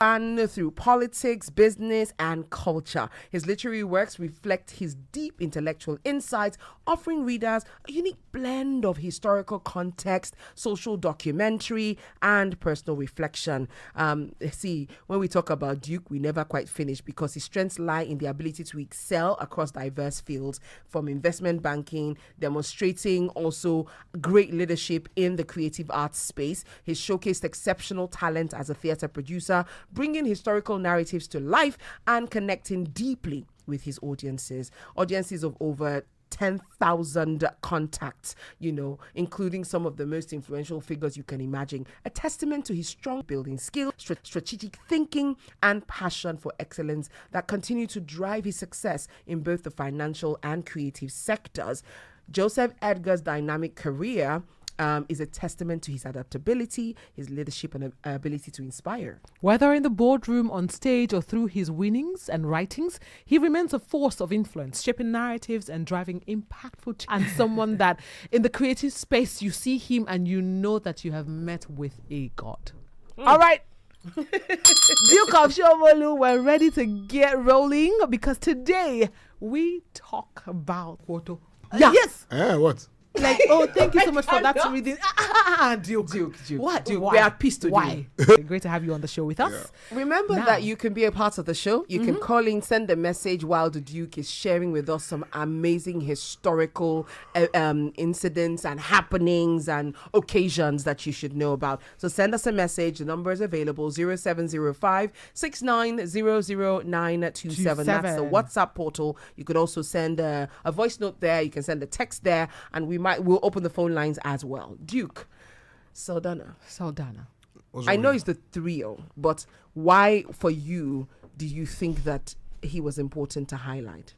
and through politics, business, and culture. His literary works reflect his deep intellectual insights, offering readers a unique blend of historical context, social documentary, and personal reflection. See, when we talk about Duke, we never quite finish because his strengths lie in the ability to excel across diverse fields, from investment banking, demonstrating also great leadership in the creative arts space. He showcased exceptional talent as a theatre producer, bringing historical narratives to life and connecting deeply with his audiences of over 10,000 contacts, including some of the most influential figures you can imagine. A testament to his strong building skill, strategic thinking, and passion for excellence that continue to drive his success in both the financial and creative sectors. Joseph Edgar's dynamic career is a testament to his adaptability, his leadership, and ability to inspire. Whether in the boardroom, on stage, or through his winnings and writings, he remains a force of influence, shaping narratives and driving impactful change. And someone that in the creative space, you see him and you know that you have met with a god. All right. Duke of Somolu, we're ready to get rolling because today we talk about Sokoto. Yeah. Yes. What? Like, oh, thank you so much for that reading. Duke. What? Duke, Why? we are peace to Why? Great to have you on the show with us. Yeah. Remember that you can be a part of the show. You can call in, send a message while the Duke is sharing with us some amazing historical incidents and happenings and occasions that you should know about. So send us a message. The number is available, 0705 69000927. That's the WhatsApp portal. You could also send a voice note there. You can send a text there, and we'll open the phone lines as well. Duke, Sardauna. I know it's the trio, but why for you do you think that he was important to highlight?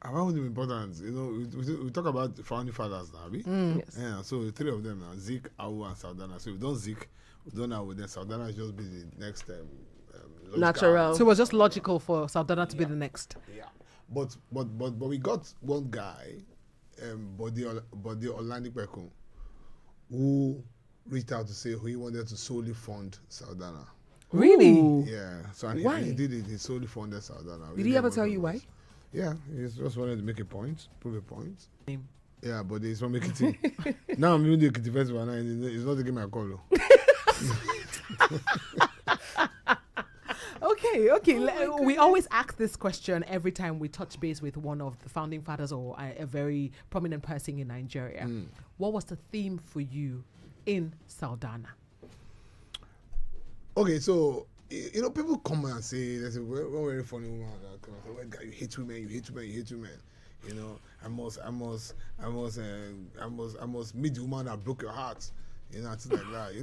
I found him important. We talk about the founding fathers now, Yes. Yeah, so the three of them now, Zeke, Awu, and Sardauna. So if we don't Zeke, we don't Awu, then Sardauna is just be the next Natural. So it was just logical for Sardauna to be the next. Yeah, but we got one guy, Bode Olanipekun, who reached out to say he wanted to solely fund Sardauna. Really? Ooh. Yeah. So and Why? he did it. He solely funded Sardauna. Did he ever tell you why? Yeah, he just wanted to make a point, prove a point. Name. Yeah, but it's not making team. Now I'm even the Kitty Festival, and it's not taking my call. Okay. We always ask this question every time we touch base with one of the founding fathers or a very prominent person in Nigeria. What was the theme for you in Sardauna? Okay, so people come and say, "There's a very funny woman that come and say, well, guy, you hate women. I must meet the woman that broke your heart. And things like that.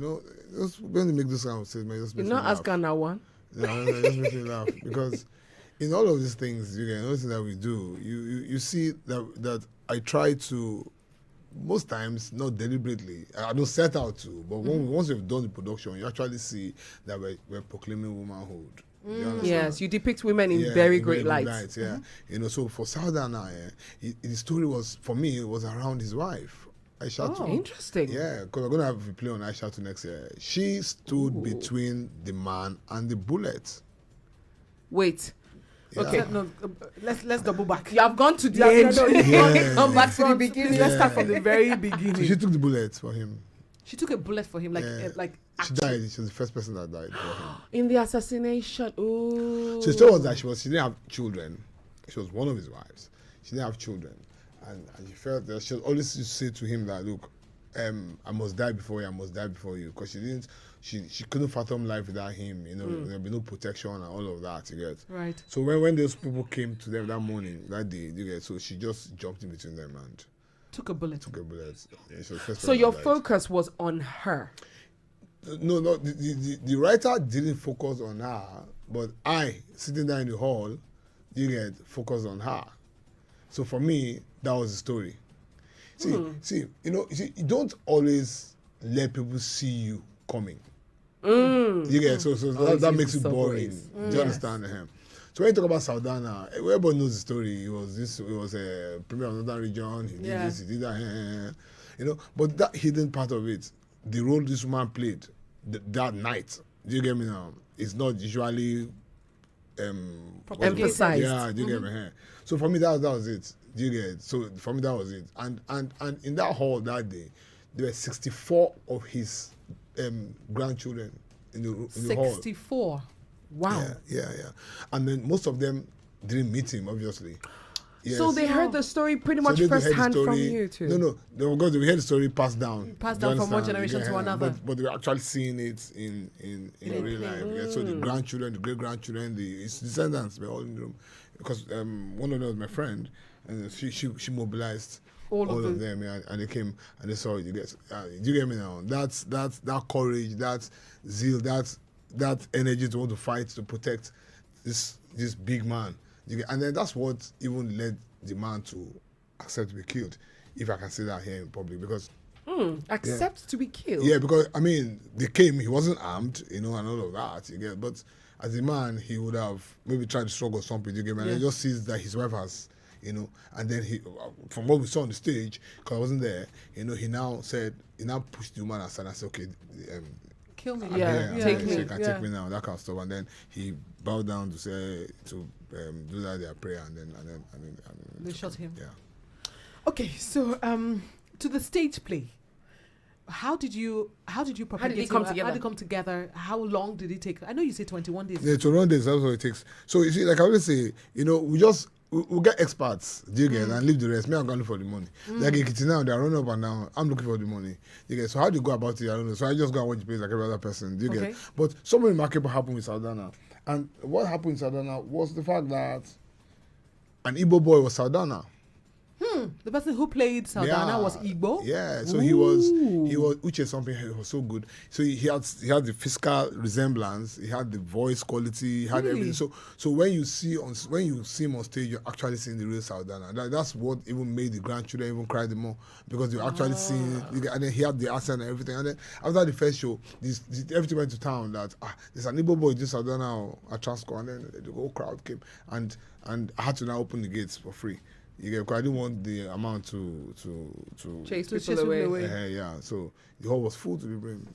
Just when they make this kind of statement, You're not asking now one. Yeah, just makes me laugh because in all of these things, nothing that we do, you see that I try to, most times not deliberately. I don't set out to, but once we've done the production, you actually see that we're proclaiming womanhood. Yes, you depict women in very great light. Yeah, so for Sardauna, the story was, for me, it was around his wife. Aisha. Interesting. Yeah, because we're going to have a play on Aisha next year. She stood between the man and the bullet. Wait. Yeah. Okay. No, let's double back. You have gone to the end. Come back to the beginning. Let's start from the very beginning. So she took the bullet for him. She took a bullet for him, like she died. She was the first person that died for him. In the assassination. Ooh. So the story was that she didn't have children. She was one of his wives. She didn't have children. And she felt that she always say to him that, look, I must die before you, because she couldn't fathom life without him. There'd be no protection and all of that. You get right. So when those people came to them that morning, that day, you get, so she just jumped in between them and took a bullet. Yeah, so your focus was on her. No, the writer didn't focus on her, but I, sitting there in the hall, you get focused on her. So for me, that was the story. See, you don't always let people see you coming. You get so that makes it boring. Do you understand him? So when you talk about Sardauna, everybody knows the story. It was a premier of Northern region. He did this, he did that. But that hidden part of it, the role this woman played that night. Do you get me now? it's not usually Emphasized. Yeah, do you get me? So for me, that was it. Do you get it? So for me, that was it. And in that hall that day, there were 64 of his grandchildren in the hall. 64. Wow. Yeah. And then most of them didn't meet him, obviously. Yes. So they heard the story pretty much they heard the firsthand from story- you too. No, because we heard the story passed down. Passed Do you down from one understand? generation to Yeah, another. But they were actually seeing it in real life. Yeah. So the grandchildren, the great grandchildren, his descendants were all in the room. Because one of them was my friend, and she mobilized all of them, yeah, and they came and they saw it. You get me now? That's that courage, that zeal, that energy to want to fight to protect this big man. And then that's what even led the man to accept to be killed, if I can say that here in public, because Accept to be killed. yeah, because I mean they came, he wasn't armed, and all of that, you get. But as a man, he would have maybe tried to struggle or something, you get me? And he just sees that his wife has, and then he, from what we saw on the stage, because I wasn't there, he now pushed the woman aside and said, okay, Kill me. Take me. You can take me now, that kind of stuff. And then he bowed down to say do that their prayer, and then They shot him. Yeah. Okay, so to the stage play. How did you propagate How did it him? come How together? did it come together? How long did it take? I know you say 21 days. Yeah, to run this, that's what it takes. So you see, like I always say, we'll get experts, do you get, and leave the rest. Me, I'm going to look for the money. Like Ekiti now, they're running up and down. I'm looking for the money. You get. So how do you go about it? I don't know. So I just go and watch the place like every other person. Do you get? But something remarkable happened with Sardauna. And what happened with Sardauna was the fact that an Igbo boy was Sardauna. The person who played Sardauna was Igbo. Yeah, so he was Uche something. He was so good. So he had the physical resemblance. He had the voice quality. He had everything. So when you see him on stage, you're actually seeing the real Sardauna. That's what even made the grandchildren even cry the more, because you're actually seeing it. And then he had the accent and everything. And then after the first show, everything went to town that there's an Igbo boy doing Sardauna at Transco, and then the whole crowd came, and I had to now open the gates for free. You get, because I didn't want the amount to Chase To people chase away. people away. yeah. So the hall was full to the brim.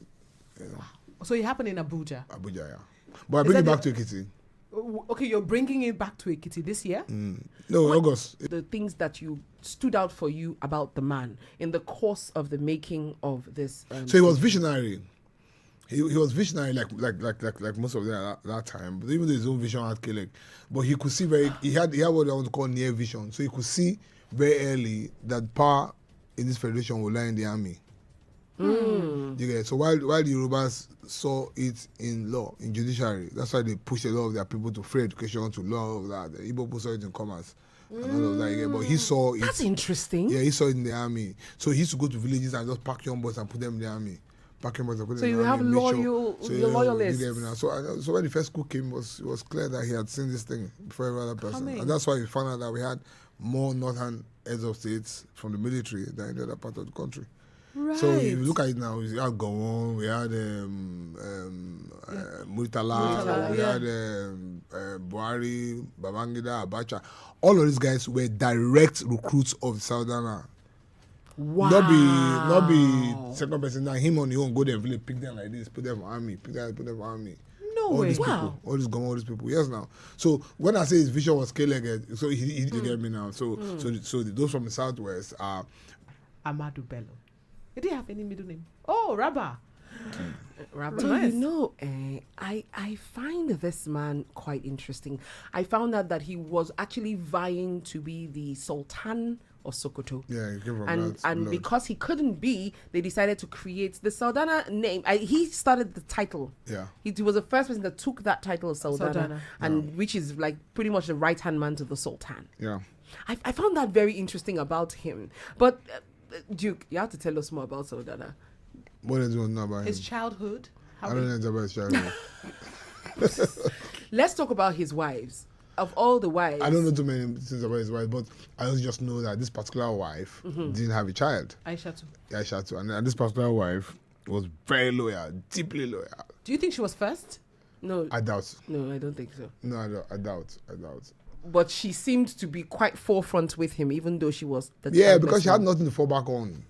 So it happened in Abuja. Abuja, yeah. But I bring it back to Ekiti. Okay, you're bringing it back to Ekiti this year? No, August. The things that you stood out for you about the man in the course of the making of this. So he was visionary. He was visionary like most of them at that time. But even though his own vision had killed, but he could see he had what I want to call near vision. So he could see very early that power in this federation will lie in the army. You get. So while the Yorubas saw it in law, in judiciary, that's why they pushed a lot of their people to free education, to law, all of that. The Igbo people saw it in commerce and all of that. You get. But he saw it. That's interesting. Yeah, he saw it in the army. So he used to go to villages and just pack young boys and put them in the army. So you have loyalists. So when the first school came, it was clear that he had seen this thing before every other person. And that's why we found out that we had more northern heads of states from the military than in the other part of the country. Right. So if you look at it now, we had Gowon, we had Murtala, we had Buhari, Babangida, Abacha. All of these guys were direct recruits of Sardauna. Wow. Not be second person. Now him on his own go there, really pick them like this, put them for army, put them for army. No all way. These people, all these people. Yes, now. So when I say his vision was K-legged, so he get me now. So those from the southwest are Ahmadu Bello. Did he have any middle name? Oh, Rabba. Do Nice. you know, I find this man quite interesting. I found out that he was actually vying to be the Sultan of Sokoto. Yeah, he came from and that blood. because he couldn't be, they decided to create the Sardauna name. He started the title. Yeah. He was the first person that took that title of Sardauna, and which is like pretty much the right-hand man to the Sultan. Yeah. I found that very interesting about him. But Duke, you have to tell us more about Sardauna. What do you know about His him? childhood. I don't know about his childhood. Let's talk about his wives. Of all the wives, I don't know too many things about his wife, but I also just know that this particular wife didn't have a child. Aisha too. Aisha too. And this particular wife was very loyal, deeply loyal. Do you think she was first? No, I doubt. no, I don't think so. No, I doubt. But she seemed to be quite forefront with him, even though she was the Yeah, childless because she had one. nothing to fall back on.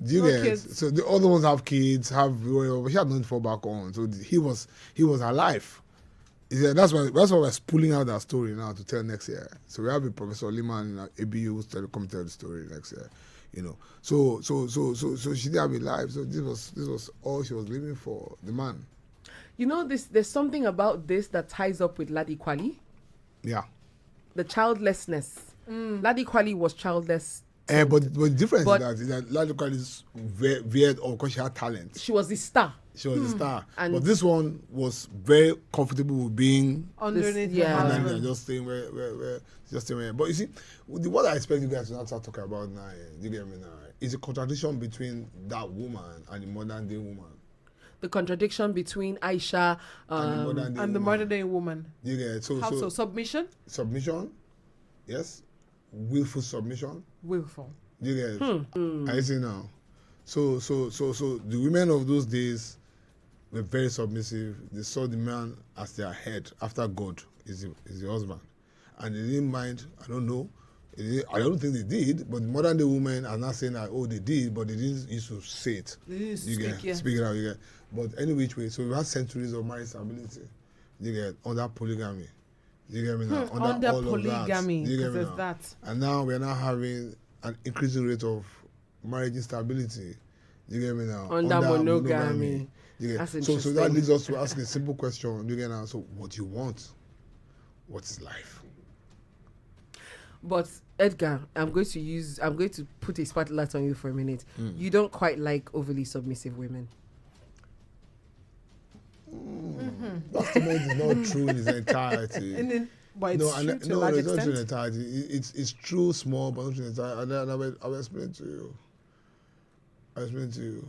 Do you No get? kids. So the other ones have kids, have whatever, but she had nothing to fall back on. So he was alive. He said that's why we're spooling out that story now to tell next year. So we have a Professor Lehman in ABU who's come tell the story next year. You know. So she didn't have a life. So this was all she was living for, the man. You know, there's something about this that ties up with Ladi Kwali, Yeah. the childlessness. Ladi Kwali was childless. But the difference But- is that Ladikwali is veered off because she had talent. She was the star. She was a star. And- But this one was very comfortable with being Underneath yeah. the and husband. then just staying where just staying where. But you see, what I expect you guys to not start talking about now, you get me now, is a contradiction between that woman and the modern day woman. The contradiction between Aisha And the modern day woman. You get so How so? Submission? submission, yes, willful submission. Willful. You get I see now. So the women of those days were very submissive. They saw the man as their head after God is the husband, and they didn't mind. I don't know. I don't think they did, but the modern day women are not saying that they did, but they didn't used to say it. They didn't You speak, get yeah. speak it out. You get. But any which way, so we had centuries of marriage stability. You get under polygamy. You get me now? Under all polygamy, of that. You get 'cause me there's now? that. And now we're now having an increasing rate of marriage instability. You get me now? Under monogamy. You get? That's So interesting. that leads us to ask a simple question. You get now? So what do you want? What is life? But Edgar, I'm going to put a spotlight on you for a minute. You don't quite like overly submissive women. That statement is not true in its entirety. And then, but it's true to a large it's not true in extent. entirety. It's true, small, but not true in entirety. And I will explain to you.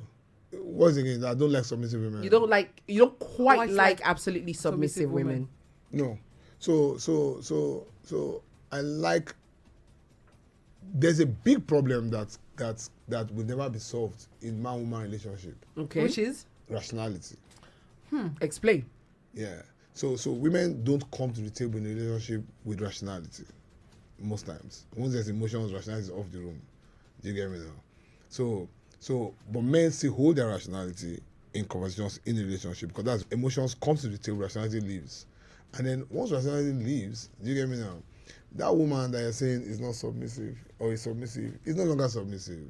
Once again, I don't like submissive women. You don't quite Quite like like absolutely submissive women. women. No. So I like. There's a big problem that will never be solved in man-woman relationship. Okay. Which is? Rationality. Explain. Yeah. So women don't come to the table in a relationship with rationality. Most times, once there's emotions, rationality is off the room. Do you get me now? But men still hold their rationality in conversations in a relationship because that's emotions come to the table, rationality leaves, and then once rationality leaves, do you get me now? That woman that you're saying is not submissive or is submissive is no longer submissive.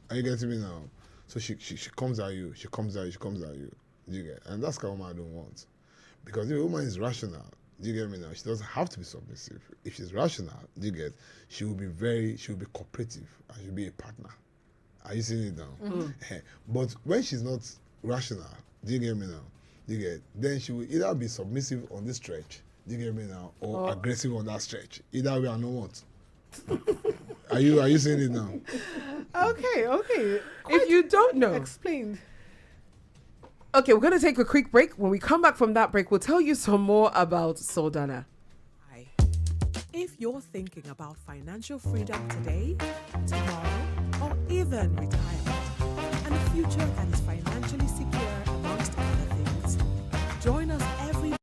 Are you getting me now? So she comes at you, she comes at you. Do you get? And that's the kind of woman I don't want. Because if a woman is rational, do you get me now? She doesn't have to be submissive. If she's rational, do you get? She will be cooperative and she'll be a partner. Are you seeing it now? But when she's not rational, do you get me now? Do you get? Then she will either be submissive on this stretch, do you get me now, or aggressive on that stretch. Either way, I don't want. Are you seeing it now? Okay. If you don't know. Explained. Okay, we're going to take a quick break. When we come back from that break, we'll tell you some more about Sardauna. Hi. If you're thinking about financial freedom today, tomorrow, or even retirement, and a future that is financially secure amongst other things, join us every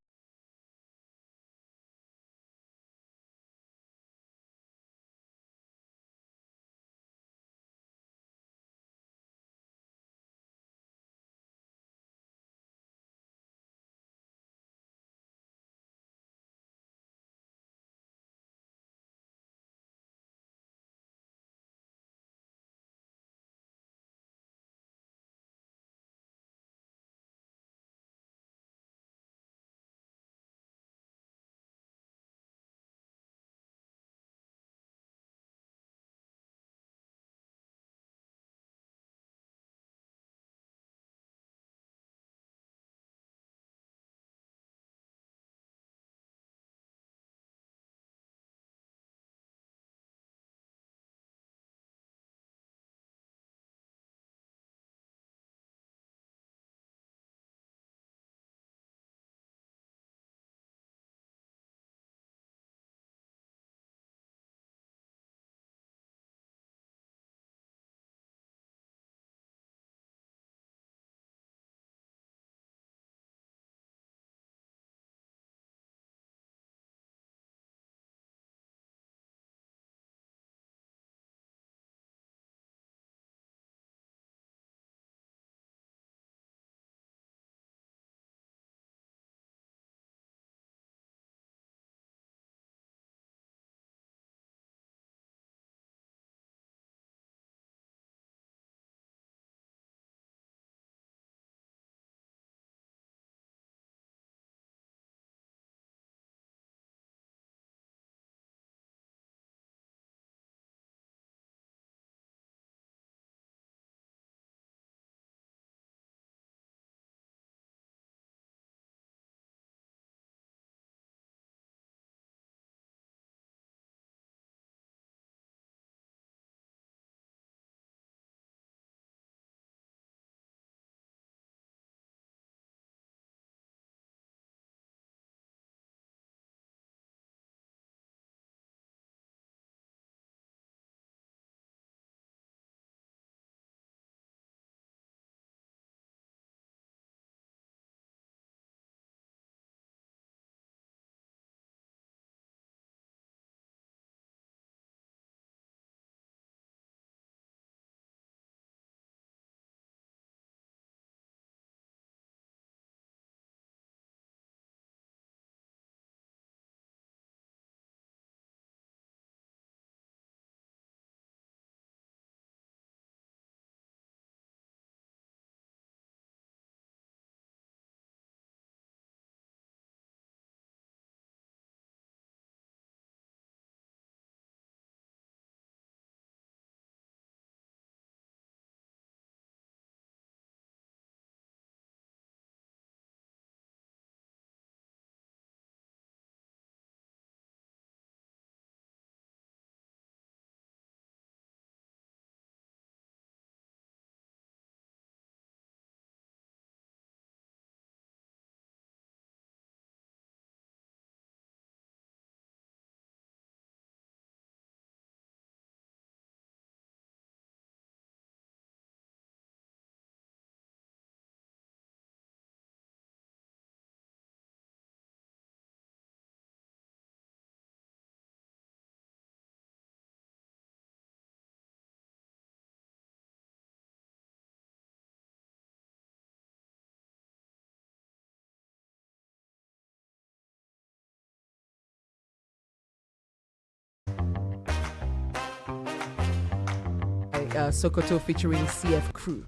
Sokoto featuring CF Crew.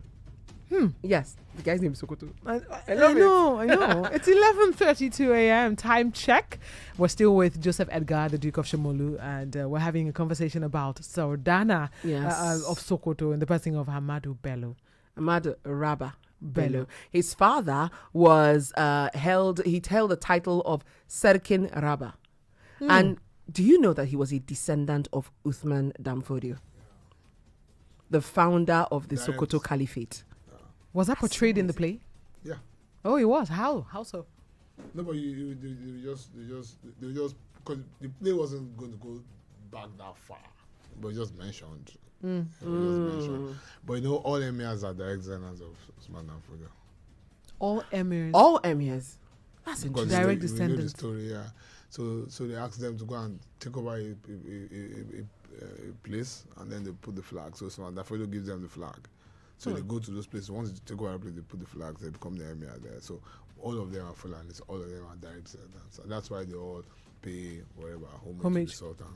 Yes, the guy's name is Sokoto. I love know. It's 11:32 a.m. Time check. We're still with Joseph Edgar, the Duke of Somolu, and we're having a conversation about Sardauna of Sokoto in the passing of Ahmadu Bello. Ahmadu Rabba Bello. His father was held the title of Serkin Rabba. And do you know that he was a descendant of Uthman Danfodio, the founder of the Sokoto Caliphate? Was that portrayed in the play? Yeah. Oh, it was. How so? No, but they just because the play wasn't going to go back that far, but just mentioned. But you know, all emirs are direct descendants of Usman Danfodio. All emirs. All emirs. That's Because interesting. Direct we know the descendants. story, yeah. So they asked them to go and take over a place, and then they put the flag. So Usman Danfodio gives them the flag. So they go to those places. Once they take over a place, they put the flags. They become the emir there. So all of them are Fulanis. All of them are direct descendants. And that's why they all pay whatever homage to the Sultan.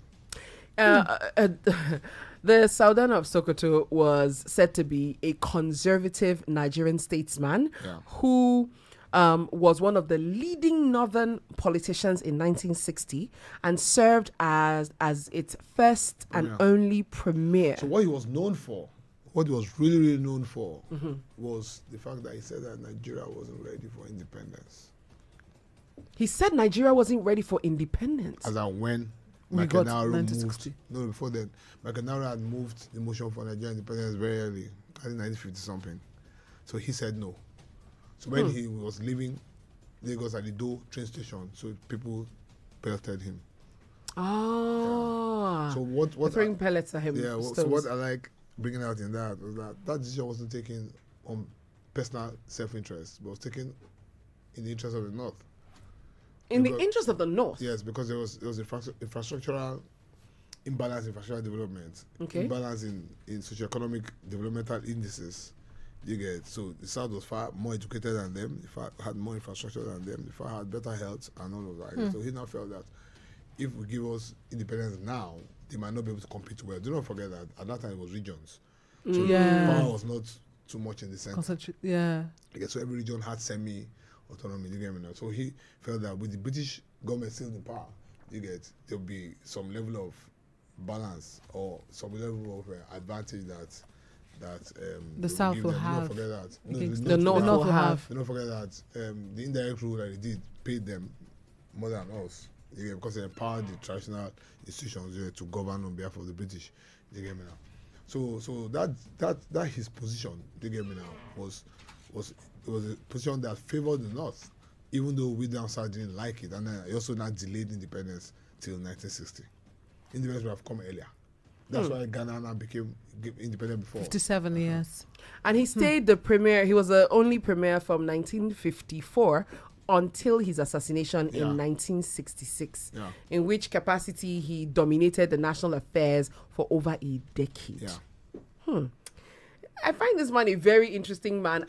The Sardauna of Sokoto was said to be a conservative Nigerian statesman who was one of the leading northern politicians in 1960 and served as its first and only premier. So what he was known for, what he was really, really known for, was the fact that he said that Nigeria wasn't ready for independence. He said Nigeria wasn't ready for independence. As and when We got Makenaro 1960. moved, no, before then, Makenaro had moved the motion for Nigerian independence very early, I think 1950 something. So he said no. So when he was leaving Lagos at the Do train station, so people pelted him. Ah. So what throwing pellets at him. Yeah. So stones. what I like bringing out in that was that decision wasn't taken on personal self-interest, but was taken in the interest of the North. In the interest of the North. Yes, because there was infrastructural imbalance in infrastructural development, imbalance in socioeconomic developmental indices. You get, so the South was far more educated than them, the far had more infrastructure than them, the far had better health and all of that. So he now felt that if we give us independence now, they might not be able to compete well. Do not forget that at that time it was regions. So power was not too much in the center. Okay, so every region had semi-autonomy, you get me now. So he felt that with the British government still in power, you get, there'll be some level of balance or some level of advantage that the South will have. Do not forget that. The North will have. Do not forget that the indirect rule that they did paid them more than us. You get, because they empowered the traditional institutions to govern on behalf of the British. You get me now. So that his position, you get me now, was a position that favored the North, even though we down south didn't like it, and then he also not delayed independence till 1960. Independence would have come earlier. That's why Ghana now became independent before. 57 years. And he stayed the premier. He was the only premier from 1954 until his assassination in 1966, in which capacity he dominated the national affairs for over a decade. I find this man a very interesting man.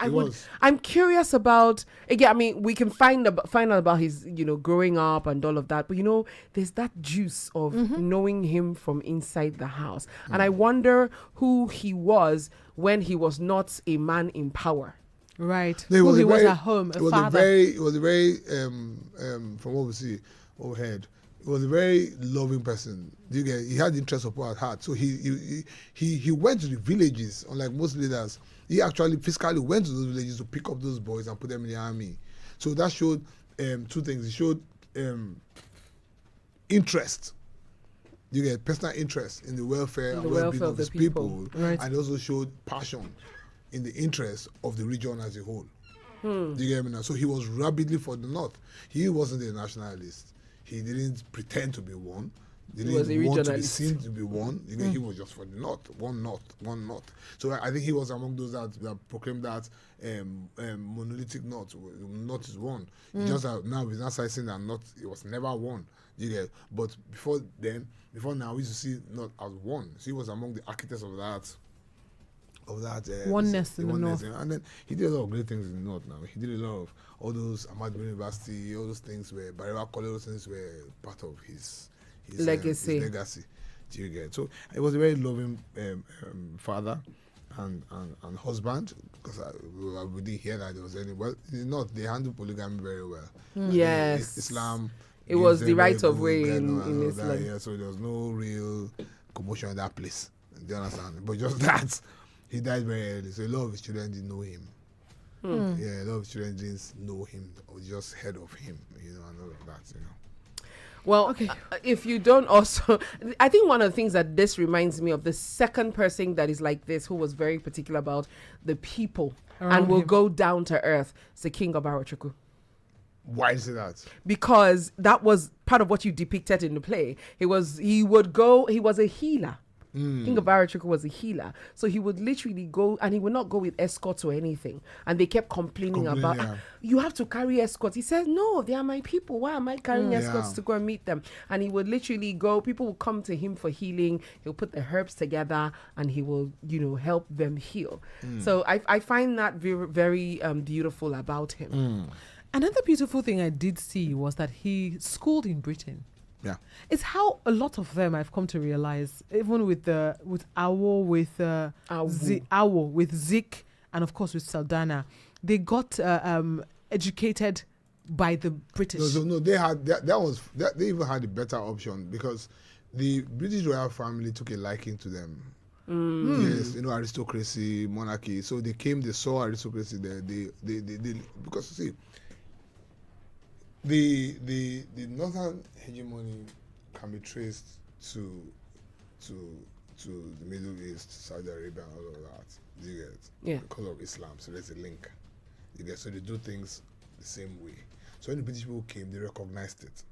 I'm curious about, again, I mean, we can find out about his, growing up and all of that, but there's that juice of knowing him from inside the house. And I wonder who he was when he was not a man in power. Right. No, he was at home, a father. It was a very, from what we see overhead, he was a very loving person. He had the interest of poor at heart. So he went to the villages, unlike most leaders. He actually physically went to those villages to pick up those boys and put them in the army. So that showed two things. It showed interest. You get personal interest in the welfare and well-being of his people. Right. And also showed passion in the interest of the region as a whole. Do you get me now? So he was rabidly for the North. He wasn't a nationalist. He didn't pretend to be one. He didn't want to be seen to be one. He was just for the North. One North. So I think he was among those that proclaimed that monolithic North. North is one. Just now he's not saying that North, it was never one. You get? But before now, we used to see North as one. So he was among the architects of that. Oneness in the North. And then he did a lot of great things in the North now. He did a lot of all those Ahmadu Bello University, all those things where Bariwa College, those things were part of his legacy. Do you get? So he was a very loving father and husband, because we didn't hear that there was any. Well, not they handle polygamy very well. Yes. Islam. It was gives the them right very of good way guide in and all Islam. that, yeah, so there was no real commotion in that place. Do you understand? But just that he died very early, so a lot of his children didn't know him. Yeah, a lot of his children didn't know him or just heard of him, and all of that, Well, if you don't also, I think one of the things that this reminds me of, the second person that is like this, who was very particular about the people and will go down to earth, is the King of Arochukwu. Why is it that? Because that was part of what you depicted in the play. He was a healer. King of Arochukwu was a healer. So he would literally go, and he would not go with escorts or anything. And they kept complaining about, you have to carry escorts. He says, no, they are my people. Why am I carrying escorts to go and meet them? And he would literally go, people will come to him for healing. He'll put the herbs together and he will, help them heal. So I find that very, very beautiful about him. Another beautiful thing I did see was that he schooled in Britain. Yeah. It's how a lot of them I've come to realize, even with Awo, with Awo, with Zik, and of course with Sardauna, they got educated by the British. No, they had they even had a better option, because the British royal family took a liking to them. Yes, aristocracy, monarchy. So they saw aristocracy there. They because see, the northern hegemony can be traced to the Middle East, Saudi Arabia, and all of that. You get? Yeah. Because of Islam, so there's a link. You get? So they do things the same way. So when the British people came, they recognized it.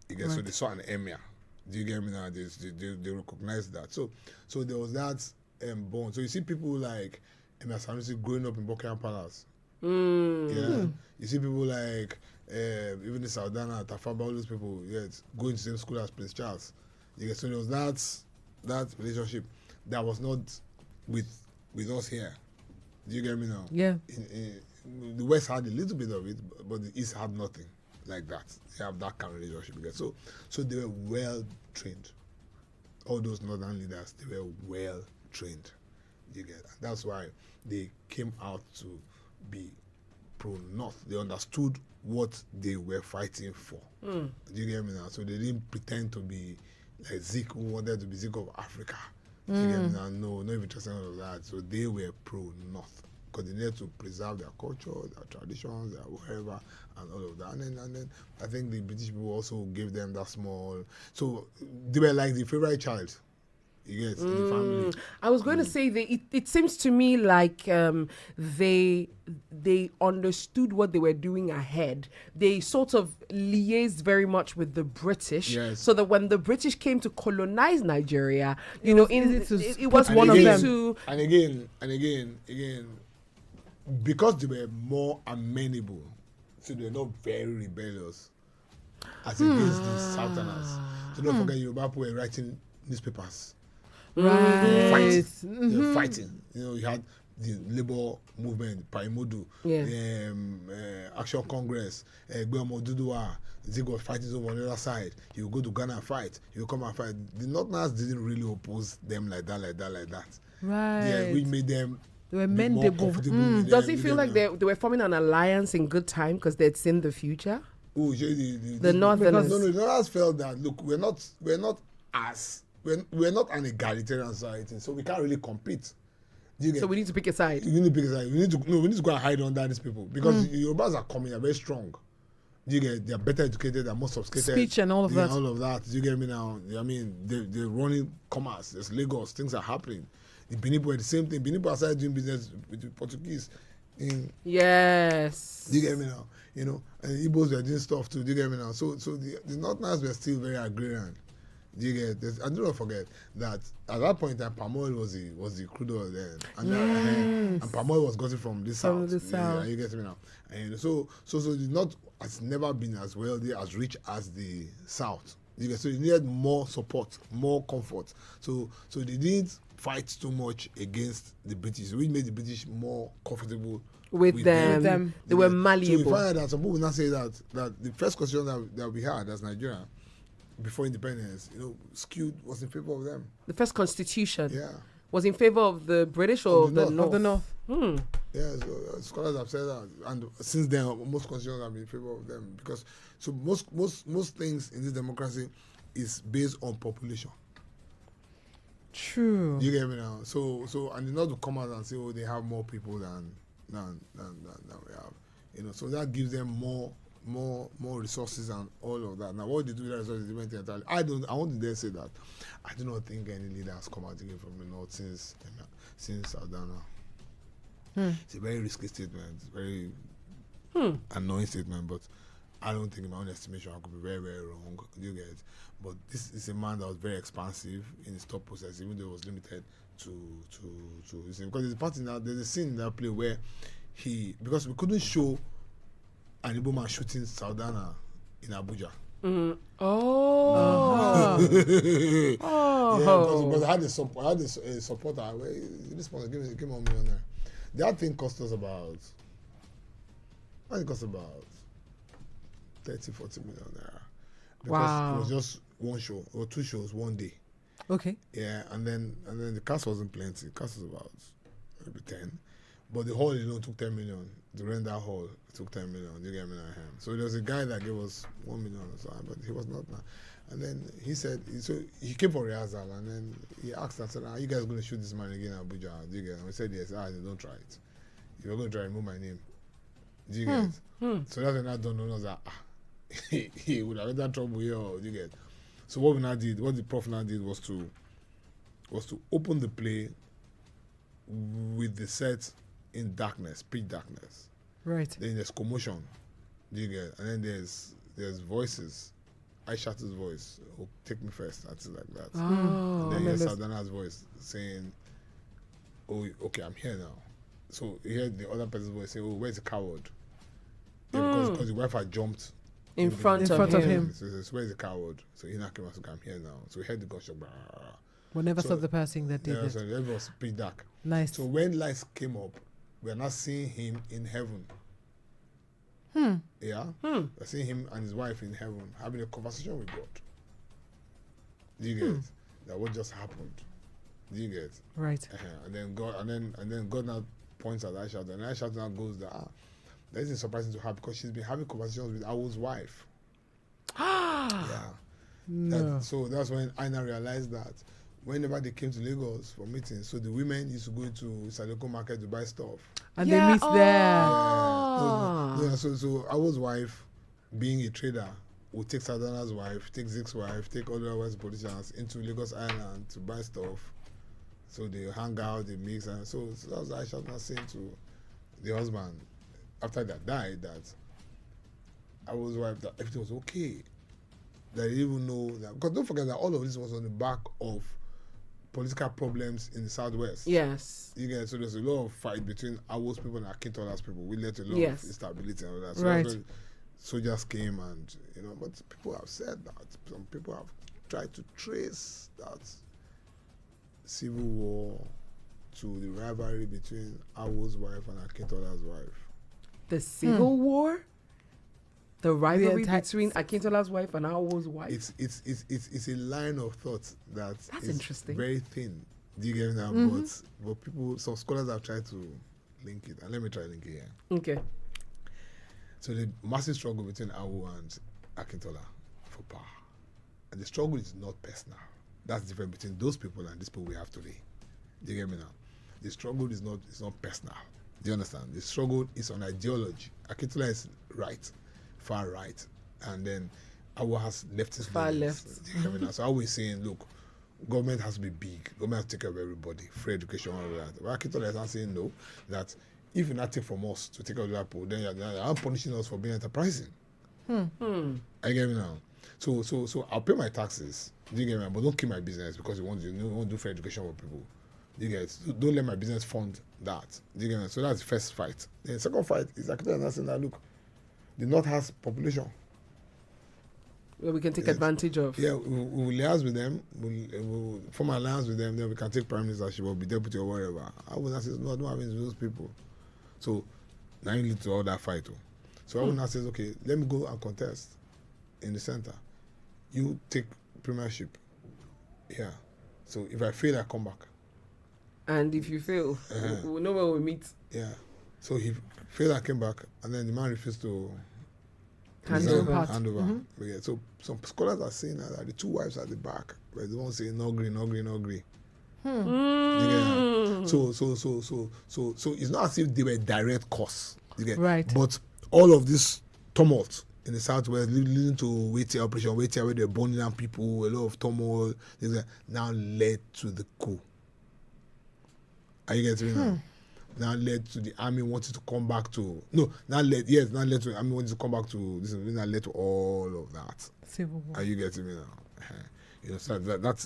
You get? Right. So they saw an emir. Do you get me now? They recognized that. So there was that bond. So you see people like Emir Sanusi growing up in Buckingham Palace. Yeah. You see people like even the Sardauna, Tafaba, all those people, going to the same school as Prince Charles. So there was that relationship that was not with us here. Do you get me now? Yeah. The West had a little bit of it, but the East had nothing like that. They have that kind of relationship. So they were well trained. All those northern leaders, they were well trained. You get? And that's why they came out to be pro-North. They understood what they were fighting for. Do you get me now? So they didn't pretend to be like Zik, who wanted to be Zik of Africa. Do you get me now? No, not even interested in all of that. So they were pro-North, because they needed to preserve their culture, their traditions, their whatever, and all of that. And then I think the British people also gave them that small. So they were like the favorite child. You get, in the family. I was going to say it seems to me like they understood what they were doing ahead. They sort of liaised very much with the British, so that when the British came to colonize Nigeria, it was one of them. And again, because they were more amenable, so they were not very rebellious as against the Southerners. So don't forget, Yoruba people were writing newspapers. Right. Fighting. You had the labor movement, Paimodu, the Action Congress, Egbeomo Duduwa. Zik was fighting over on the other side. He would go to Ghana and fight. He would come and fight. The Northerners didn't really oppose them like that. Right. Yeah, we made them. They were mendable. Does it feel like they were forming an alliance in good time because they'd seen the future? Oh, the Northerners. No, the Northerners felt that, look, we're not an egalitarian society, so we can't really compete. So we need to pick a side. We need to pick a side. We need to go and hide under these people, because the Yorubas are coming, they're very strong. They're better educated, they're more sophisticated. Speech and all of that. All of that. Do you get me now? I mean, they're running commerce. There's Lagos. Things are happening. The Benin people are the same thing. Benin people started doing business with the Portuguese. Yes. Do you get me now? And the Igbos were doing stuff too. Do you get me now? So the Northerners were still very agrarian. Do you get this? And do not forget that at that point in time, palm oil was the crude oil then, and palm oil was gotten from the south. Yeah, you get me now? And so the North has never been as wealthy, as rich as the South. You get, so they needed more support, more comfort. So they didn't fight too much against the British, which made the British more comfortable with them. They were malleable. So we find that some people will not say that the first question that we had as Nigeria before independence, skewed was in favor of them. The first constitution Yeah. was in favor of the British or Of the the North. North? Of the North. Yeah, so scholars have said that, and since then, most constitutions have been in favor of them because most things in this democracy is based on population. True. You get me now? So and not to come out and say, oh, they have more people than we have, so that gives them more resources and all of that. Now, what they do with that resources is different entirely. I want to dare say that I do not think any leader has come out again from the North since Sardauna. It's a very risky statement, very annoying statement, but I don't think in my own estimation I could be very, very wrong. You get it? But this is a man that was very expansive in his thought process, even though it was limited to his because there's a part in that, there's a scene in that play where because we couldn't show an Igbo man shooting Sardauna in Abuja. Oh. Yeah, because I had a supporter. This one came on me on there. That thing cost us about. I think it cost about 30-40 million naira. Because Wow. it was just one show or two shows one day. Okay. Yeah, and then the cast wasn't plenty. The cast was about maybe 10. But the hall took 10 million. To rent that hall, it took 10 million. You get me now? So there was a guy that gave us 1 million or something, but he was not now. And then he said, so he came for rehearsal, and then he asked us, are you guys going to shoot this man again in Abuja? Do you get it? And we said, yes. Don't try it. If you're going to try, remove my name. Do you get it? So that's when I don't know that he would have had trouble here. Do you get it? So what the prof now did was to open the play with the set in darkness, pitch darkness. Right. Then there's commotion. Do you get it? And then there's voices. Aishatu's voice, oh, take me first, that's like that. And then there's Sardauna's voice saying, oh, okay, I'm here now. So you hear the other person's voice say, oh, where's the coward? Yeah, because the wife had jumped In front of of him. him. So he says, where's the coward? So he now came out, so I'm here now. So we heard the gunshot. Blah, blah, blah. We never So- saw the person that did Yeah, it. so everything was pitch dark. Nice. So when lights came up, we are now seeing him in heaven. Yeah? We're seeing him and his wife in heaven having a conversation with God. Do you get it? That what just happened. Do you get it? Right. And then God now points at Aisha, and Aisha now goes that that isn't surprising to her because she's been having conversations with Awu's wife. Yeah. No. So that's when I now realized that whenever they came to Lagos for meetings, so the women used to go into Sadoko market to buy stuff. And they meet there. Yeah, so Awu's wife, being a trader, would take Sardauna's wife, take Zeke's wife, take all the other West politicians into Lagos Island to buy stuff. So they hang out, they mix, and so that was Aisha now saying to the husband after that died that Awu's wife that everything was okay. That they didn't even know that, because don't forget that all of this was on the back of political problems in the Southwest. Yes. You get it? So there's a lot of fight between Awu's people and Akintola's people. We led to a lot Yes. of instability and all that. So Right. that's when soldiers came and but people have said that. Some people have tried to trace that civil war to the rivalry between Awu's wife and Akintola's wife. The Civil War? The rivalry entire- between Akintola's wife and Awo's wife? It's a line of thought that's interesting. very thin. Do you get me now? But people, some scholars have tried to link it, and let me try to link it here. Okay. So the massive struggle between Awu and Akintola for power, and the struggle is not personal. That's the difference between those people and these people we have today. Do you get me now? The struggle is not personal. Do you understand? The struggle is on ideology. Akintola is right, far right, and then Awu has leftist Far leanings. left. Do you get me now? So Awu is saying, look, government has to be big. Government has to take care of everybody, free education, all of that. But Akintola is not saying no, that if you not take from us to take care of the people, then you're punishing us for being enterprising. I get me now. So I'll pay my taxes. Do you get me? But don't keep my business because you want to do free education for people. Do you get it? So don't let my business fund that. Do you get me? So that's the first fight. The second fight is Akintola saying that, look, the North has population. Where we can take advantage of. Yeah, we'll liaise with them. We'll form an alliance with them. Then we can take prime ministership or be deputy or whatever. I will not say, no, I don't have anything with those people. So now you lead to all that fight. So I will not say, okay, let me go and contest in the center. you take premiership. Yeah. So if I fail, I come back. And if you fail, we'll know where we meet. Yeah. So he failed, I came back, and then the man refused to Hand resign, over. hand over. But yeah, so some scholars are saying that the 2 wives at the back, but the one saying no agree, no agree, no agree. Yeah. So it's not as if they were direct cause. Right. But all of this tumult in the southwest leading to Waitia operation, Waitia where they're burning down people, a lot of turmoil, things like that, now led to the coup. Are you getting me now? Now led to the army wanting to come back to now led to the army wanting to come back to this. Now led to all of that. Civil war. Are you getting me now? You know, so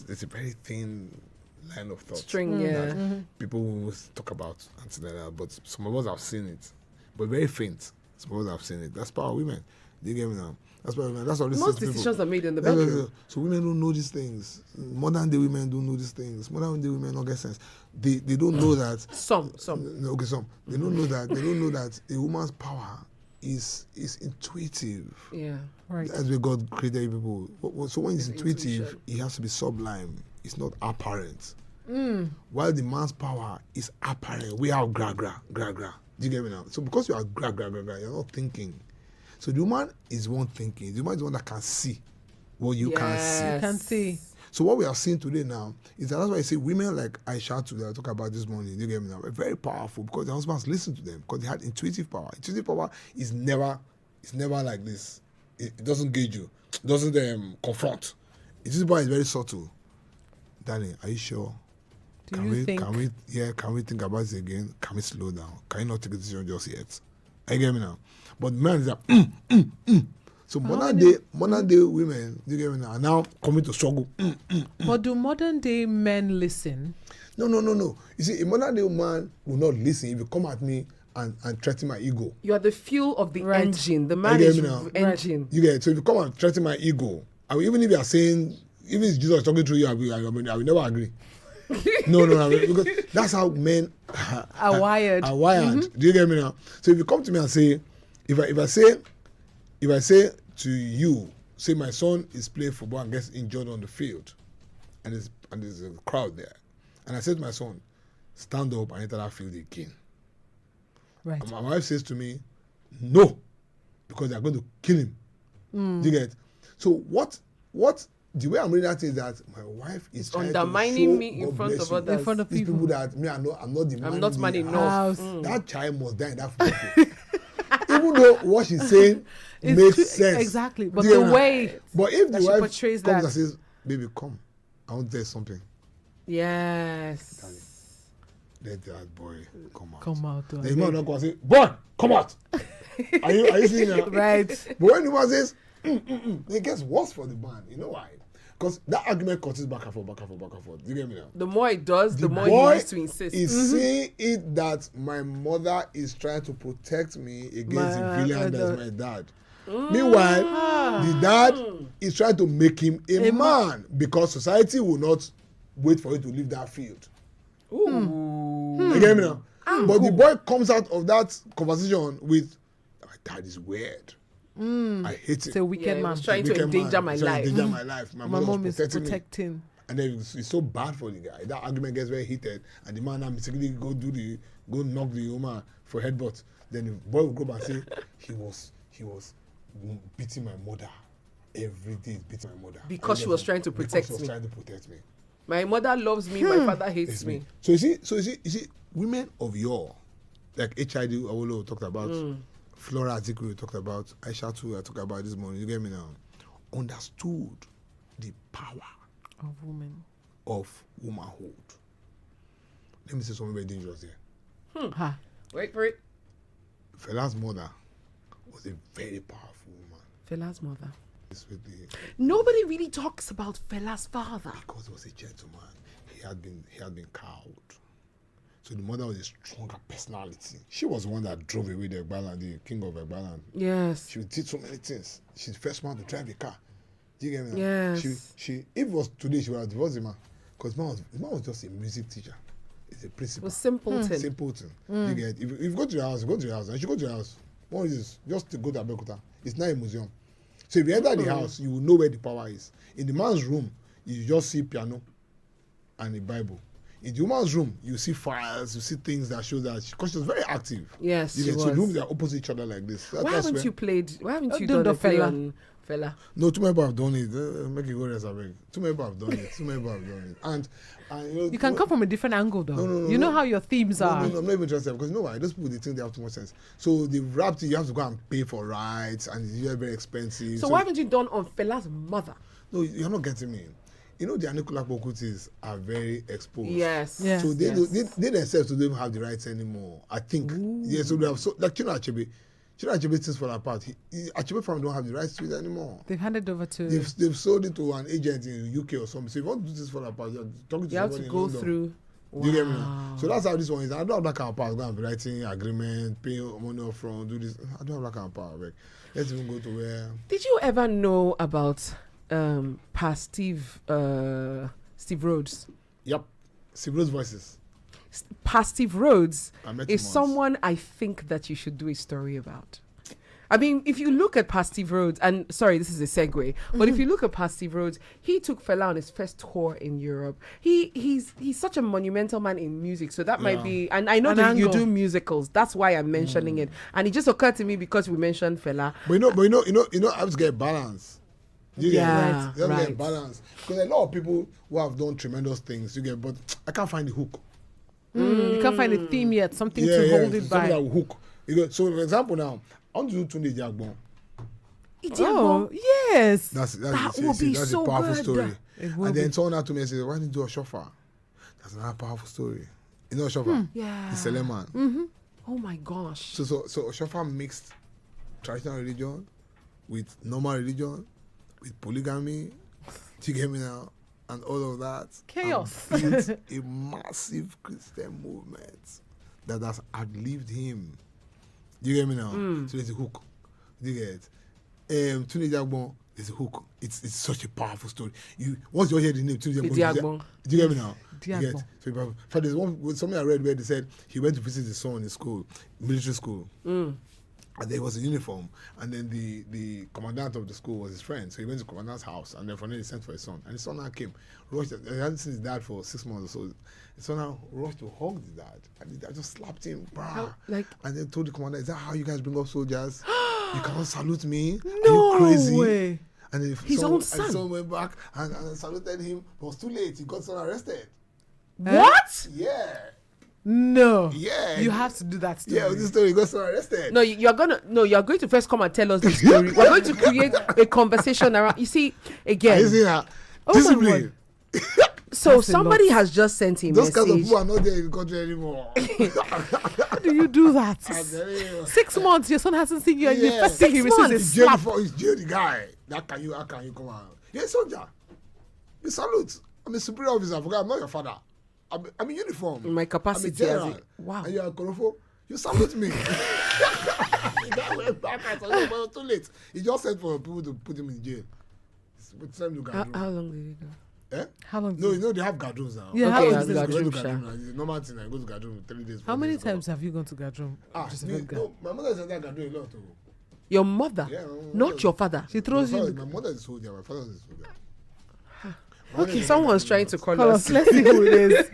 it's a very thin line of thought. String, yeah. People will talk about and things like that, but some of us have seen it, but very faint. Some of us have seen it. That's power of women. Do you get me now? That's power of women. That's all this. Most decisions are made in the bedroom. So women don't know these things. Modern day women don't know these things. Modern day women don't get sense. They don't know that. Some. Okay, some. They don't know that. They don't know that a woman's power is intuitive. Yeah. Right. That's where God created people. So when it's intuitive, intuition. it has to be sublime. It's not apparent. While the man's power is apparent, we have gra. Do you get me now? So because you are gra, you're not thinking. So the woman is one thinking. The woman is one that can see what you can't see. Yes. Can see. So what we are seeing today now is that's why I say women like Aisha that I talk about this morning, you get me now, are very powerful because their husbands listen to them because they had intuitive power. Intuitive power is never like this. It doesn't gauge you. It doesn't confront. Intuitive power is very subtle. Darling, are you sure? Can we think about this again? Can we slow down? Can you not take a decision just yet? Are you get me now? But men is like So modern day women, you get me now, are now coming to struggle. But do modern day men listen? No. You see, a modern day man will not listen if you come at me and threaten my ego. You are the fuel of the Right. engine. The man You is get me now? engine. You get it? So if you come and threaten my ego, even if you are saying, even if Jesus is talking through you, I will never agree. No, because that's how men Are wired. Are wired. Do you get me now? So if you come to me and say, if I say to you, say my son is playing football and gets injured on the field, and there's a crowd there, and I say to my son, stand up and enter that field again. Right. And my wife says to me, no, because they're going to kill him. Do you get? So what? The way I'm reading that is that my wife is trying undermining to show, me in God front bless of you. others. In front of These people. people that me, I'm not the man. I'm not in man the enough. house. That child must die in that field. Even though what she's saying makes sense. Exactly. But Do you the know? way But if that the she wife portrays comes that. and says, "Baby, come, I want to tell you something," Yes. let that boy come out. come out. The man not going to say, "Boy, come out." Are you seeing that? Right. But when the man says, it gets worse for the man. You know why? Because that argument continues back and forth. Do you get me now? The more it does, the more boy he has to insist. is saying it that my mother is trying to protect me against the villain that's my dad. Meanwhile, the dad is trying to make him a man because society will not wait for you to leave that field. You get me now? But the boy comes out of that conversation with, my dad is weird. I hate it. It's a wicked man. He was trying to Wicked endanger man. my He's trying life. to endanger my life. My My mother mom was is protecting me. protecting. And then it's so bad for the guy. That argument gets very heated, and the man now mistakenly go knock the woman for headbutt. Then the boy will go back and say he was beating my mother every day. He's beating my mother Because she was trying to protect Because she was me. trying to protect me. My mother loves me. My father hates It's me. So you see, women of yore, like H.I.D. Awolowo talked about, Flora Azikwe talked about, Aisha too I talked about this morning. You get me now? Understood the power Of women. of womanhood. Let me say something very dangerous here. Ha. Wait for it. Fela's mother was a very powerful woman. Fela's mother. This with the, Nobody really talks about Fela's father. because he was a gentleman, he had been cowed. So the mother was a stronger personality. She was the one that drove away the Egbaland, the king of Egbaland. Yes. She did so many things. She's the first one to drive a car. Do you get me now? Yes. She if it was today, she would have divorced the man. Because the man was just a music teacher. He's a principal. Was simpleton. Simpleton. You get, if you go to your house, go to your house. And you go to your house, what is this? Just to go to Abeokuta. It's not a museum. So if you enter the house, you will know where the power is. In the man's room, you just see piano and a Bible. In the woman's room, you see files, you see things that show that because she was very active. Yes, you she get, was. so rooms are opposite each other like this. Why haven't you played? Why haven't you Don't done do a play Fela. on Fela? No, too many people have done it. Make it go rest away. Too many people have done it. Too many people have done it. And You can come from a different angle, though. No, You know how your themes are. No, I'm not even interested because you know why? Those people they think they have too much sense. So the rap thing, you have to go and pay for rights, and it's usually very expensive. So why haven't you done on Fela's mother? No, you're not getting me. You know the Anikulapo Kutis are very exposed. Yes. Yeah. So they Yes. they themselves don't even have the rights anymore. I think. Yeah. So they have like Chino Achebe things fall apart. Achebe family don't have the rights to it anymore. They've handed over to. They've sold it to an agent in UK or something. So if you want to do this fall apart, you're talking to You have somebody to in go London. through. Do you get me now? So that's how this one is. I don't have that kind of power. Go and be writing agreement, pay money up front, do this. I don't have that kind of power. Like, let's even go to where. Did you ever know about past Steve Rhodes? Yep. Steve Rhodes Voices. Past Steve Rhodes I met him is once. someone I think that you should do a story about. I mean, if you look at Past Steve Rhodes, and sorry, this is a segue, but if you look at Past Steve Rhodes, he took Fela on his first tour in Europe. He's such a monumental man in music, so that might Yeah. be. And I know An that you angle. do musicals. That's why I'm mentioning it, and it just occurred to me because we mentioned Fela. But I have to get balance. You get Yeah, right. You have to right. get balance. Because a lot of people who have done tremendous things, you get, but I can't find the hook. You can't find a theme yet, something to hold it something by. that will hook. You get, so for example now, I want to do Tunde Jagbon. Oh, yes. That's That would be that's so a powerful good. story. It will And then be. someone had to me and said, why didn't you do a shofar? That's another powerful story. You know a shofar? Yeah. The Seleman. Oh my gosh. So a shofar mixed traditional religion with normal religion, with polygamy, do you get me now? And all of that. Chaos. And built a massive Christian movement that has outlived him. Do you get me now? So there's a hook. Do you get it? Tunde Jagbon, there's a hook. It's such a powerful story. Once you hear the name Tunde Jagbon. do you get me now? You Jagbon. get? So in fact, there's something I read where they said he went to visit his son in school, military school. And there was a uniform, and then the commandant of the school was his friend. So he went to the commandant's house, and then from there he sent for his son. And his son now came, rushed. He hadn't seen his dad for 6 months or so. His son now rushed to hug the dad, and the dad just slapped him, How- like- and then told the commander, "Is that how you guys bring up soldiers? You cannot salute me? Are No you crazy?" way. And then His own son. And his son went back and saluted him, but it was too late. He got his son arrested. What? Yeah, No. yeah. You have to do that story. Yeah, with this story, he got his son arrested. No, you're going to first come and tell us the story. We're going to create a conversation around. You see, Are again. you seeing that? Oh my Discipline. So That's a somebody lot. has just sent him Those a kinds of message. people are not there in the country anymore. How do you do that? I'm telling you. 6 months, your son hasn't seen you, and the Yeah. first thing he 6 receives months. is Jail slap. before he's jail the guy. How can you come out? You're a soldier. You salute. I'm a superior officer. I forgot I'm not your father. I'm in uniform. In my I'm a capacity as general. wow. And you're a Korofo. You salute me. That went back. I said, "No, but it was too late." He just said for people to put him in jail. It's time to How Gadroom. long did it go? Eh? How long? No, did- you know they have Gadrooms now. Yeah, how How long long is is Gadroom, going to Sha? Gadroom now? It's a normal thing. I go to Gadroom 3 days. How 4 many days, times have you gone to Gadroom? Just a me, very guy. no, my mother said that Gadroom a lot too. Your mother, Yeah, not your father. She throws my, you. father, my mother is a soldier. My father is a soldier. Okay, someone's trying to call Call us. us. Let's see who it is.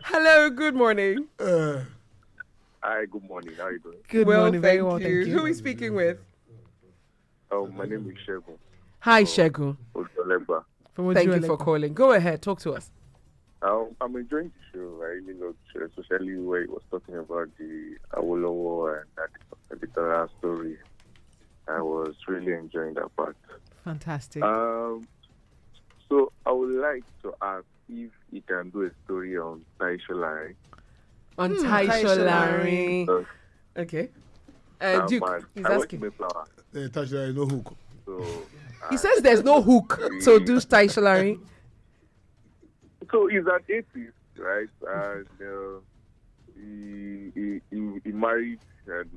Hello, good morning. Hi, good morning. How are you doing? Good well, morning. Very thank well, you. thank Who you. are we speaking with? Oh, my name is Shegun Hi, Shegun. Ojolegba. From Thank you Ojuelegba. for calling. Go ahead, talk to us. I'm enjoying the show. I really love the show, especially where he was talking about the Awolowo and that editorial story. I was really enjoying that part. Fantastic. So I would like to ask if you can do a story on Taisholari. On Tai Tai Sholari. Sholari. Okay. Duke, he's I went asking. to Mayflower. Touch there is no hook. So, He says there's no hook, so do Tai Sholari. so he's an atheist, right? And he married an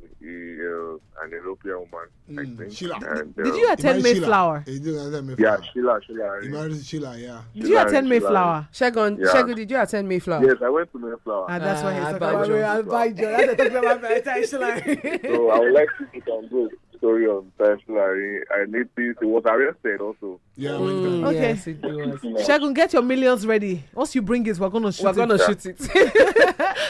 European woman, I think. Sheila. And, Did you attend married Sheila. Mayflower? He did attend Yeah, Mayflower. Sheila. He married Sheila, yeah. Did you attend Sheila. Mayflower? Shegun, Yeah. Shegun, did you attend Mayflower? Yes, I went to Mayflower. Ah, that's why he's talking Abbajo. about Abbajo. That's what talking about Tai Sholari. So I would like you to can go. story on Tesla. I need this. It was arrested also. Yeah. Okay. Yes, it was. Shagun, get your millions ready. Once you bring it, we're gonna shoot We're gonna shoot it.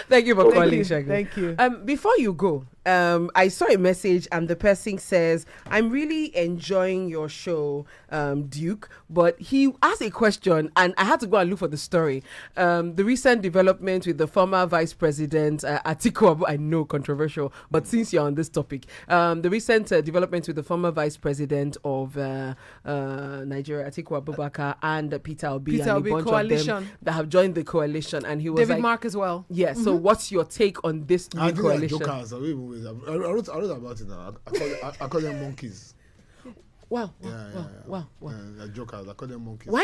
Thank you for Thank calling, you. Shagun. Thank you. Before you go, I saw a message and the person says, "I'm really enjoying your show, Duke." But he asked a question, and I had to go and look for the story. The recent development with the former Vice President Atiku Abubakar. I know, controversial, but since you're on this topic, the recent development with the former Vice President of Nigeria, Atiku Abubakar, and Peter Obi, Peter and Obi a bunch coalition. of them that have joined the coalition, and he was David like, Mark as well. "Yeah." So, what's your take on this new I think they're coalition? jokers. I wrote about it now. I call them monkeys. Wow, Yeah. wow. They're jokers. I call them monkeys. Why